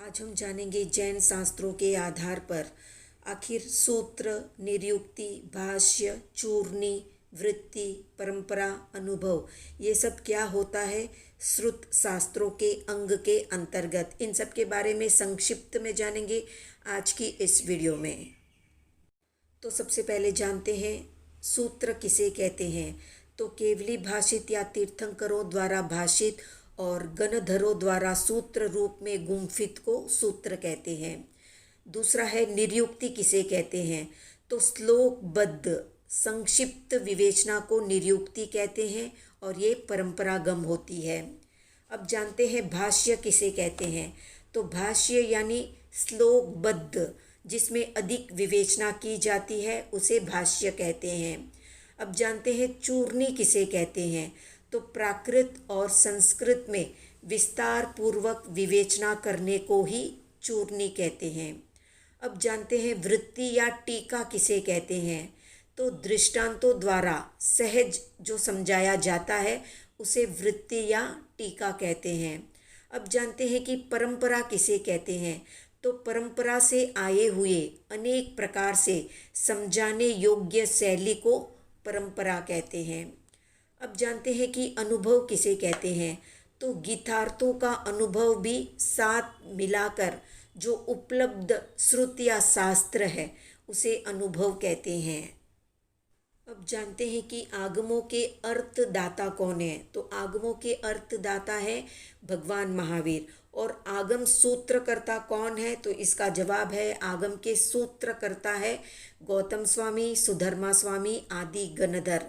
आज हम जानेंगे जैन शास्त्रों के आधार पर आखिर सूत्र, निरुक्ति, भाष्य, चूर्णी, वृत्ति, परंपरा, अनुभव ये सब क्या होता है श्रुत शास्त्रों के अंग के अंतर्गत। इन सब के बारे में संक्षिप्त में जानेंगे आज की इस वीडियो में। तो सबसे पहले जानते हैं सूत्र किसे कहते हैं। तो केवली भाषित या तीर्थंकरों द्वारा भाषित और गणधरों द्वारा सूत्र रूप में गुम्फित को सूत्र कहते हैं। दूसरा है निरुक्ति किसे कहते हैं। तो श्लोकबद्ध संक्षिप्त विवेचना को निरुक्ति कहते हैं और ये परंपरागम होती है। अब जानते हैं भाष्य किसे कहते हैं। तो भाष्य यानी श्लोकबद्ध जिसमें अधिक विवेचना की जाती है उसे भाष्य कहते हैं। अब जानते हैं चूर्णी किसे कहते हैं। तो प्राकृत और संस्कृत में विस्तार पूर्वक विवेचना करने को ही चूर्णी कहते हैं। अब जानते हैं वृत्ति या टीका किसे कहते हैं। तो दृष्टांतों द्वारा सहज जो समझाया जाता है उसे वृत्ति या टीका कहते हैं। अब जानते हैं कि परंपरा किसे कहते हैं। तो परंपरा से आए हुए अनेक प्रकार से समझाने योग्य शैली को परंपरा कहते हैं। अब जानते हैं कि अनुभव किसे कहते हैं। तो गीतार्थों का अनुभव भी साथ मिलाकर जो उपलब्ध श्रुति या शास्त्र है उसे अनुभव कहते हैं। अब जानते हैं कि आगमों के अर्थदाता कौन है। तो आगमों के अर्थदाता है भगवान महावीर। और आगम सूत्रकर्ता कौन है। तो इसका जवाब है आगम के सूत्रकर्ता है गौतम स्वामी, सुधर्मा स्वामी आदि गणधर।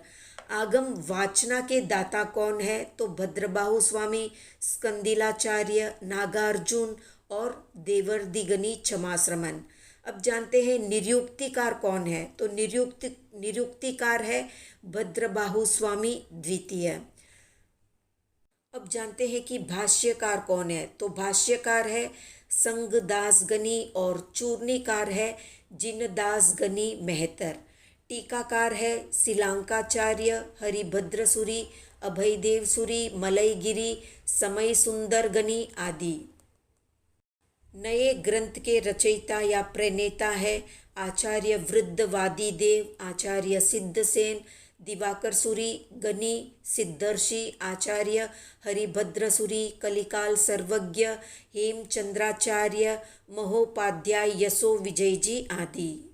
आगम वाचना के दाता कौन है। तो भद्रबाहु स्वामी, स्कंदिलाचार्य, नागार्जुन और देवर्दिगनी क्षमाश्रमण। अब जानते हैं निरुक्तिकार कौन है। तो निरुक्तिकार है भद्रबाहु स्वामी द्वितीय। अब जानते हैं कि भाष्यकार कौन है। तो भाष्यकार है संगदासगनी और चूर्णीकार है जिनदासगनी मेहतर। टीकाकार है शिलांकाचार्य, हरिभद्रसुरी, अभयदेवसुरी, मलयगिरी, समय सुंदरगनी आदि। नए ग्रंथ के रचयिता या प्रणेता है आचार्य वृद्धवादी देव, आचार्य सिद्धसेन, दिवाकरसुरी, गनी, सिद्धर्षि, आचार्य हरिभद्रसुरी, कलिकाल सर्वज्ञ, हेमचंद्राचार्य, महोपाध्याय, यशो विजयजी आदि।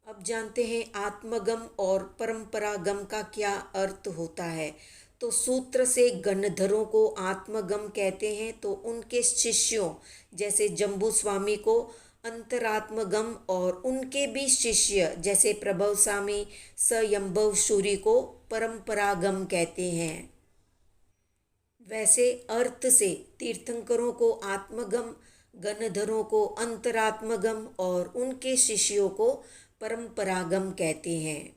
अब जानते हैं आत्मगम और परंपरागम का क्या अर्थ होता है। तो सूत्र से गणधरों को आत्मगम कहते हैं। तो उनके शिष्यों जैसे जम्बू स्वामी को अंतरात्मगम और उनके भी शिष्य जैसे प्रभव स्वामी, सयंभव सूरी को परंपरागम कहते हैं। वैसे अर्थ से तीर्थंकरों को आत्मगम, गणधरों को अंतरात्मगम और उनके शिष्यों को परंपरागम कहते हैं।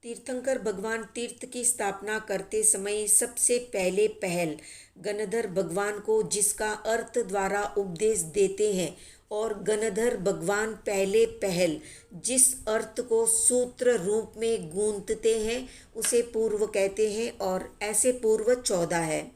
तीर्थंकर भगवान तीर्थ की स्थापना करते समय सबसे पहले पहल गणधर भगवान को जिसका अर्थ द्वारा उपदेश देते हैं और गणधर भगवान पहले पहल जिस अर्थ को सूत्र रूप में गूंथते हैं उसे पूर्व कहते हैं और ऐसे पूर्व 14 है।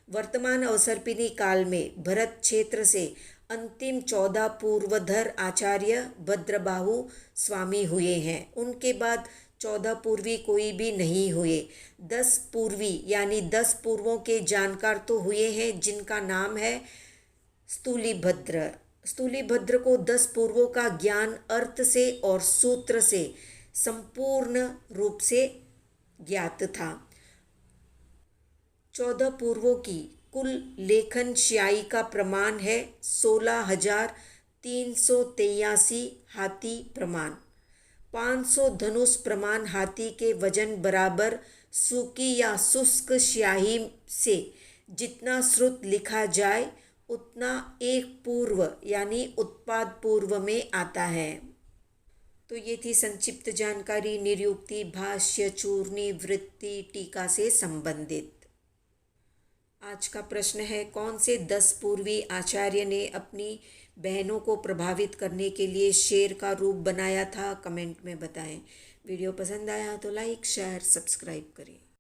वर्तमान अवसर्पिणी काल में भरत क्षेत्र से अंतिम 14 पूर्वधर आचार्य भद्रबाहु स्वामी हुए हैं। उनके बाद 14 पूर्वी कोई भी नहीं हुए। 10 पूर्वी यानी 10 पूर्वों के जानकार तो हुए हैं जिनका नाम है स्थूलीभद्र। स्थूलीभद्र को 10 पूर्वों का ज्ञान अर्थ से और सूत्र से संपूर्ण रूप से ज्ञात था। 14 पूर्वों की कुल लेखन श्याई का प्रमाण है 16,383 हाथी प्रमाण। 500 धनुष प्रमाण हाथी के वजन बराबर सूखी या शुष्क स्याही से जितना श्रुत लिखा जाए उतना एक पूर्व यानी उत्पाद पूर्व में आता है। तो ये थी संक्षिप्त जानकारी निरुक्ति, भाष्य, चूर्णी, वृत्ति, टीका से संबंधित। आज का प्रश्न है कौन से 10 पूर्वी आचार्य ने अपनी बहनों को प्रभावित करने के लिए शेर का रूप बनाया था। कमेंट में बताएं। वीडियो पसंद आया तो लाइक, शेयर, सब्सक्राइब करें।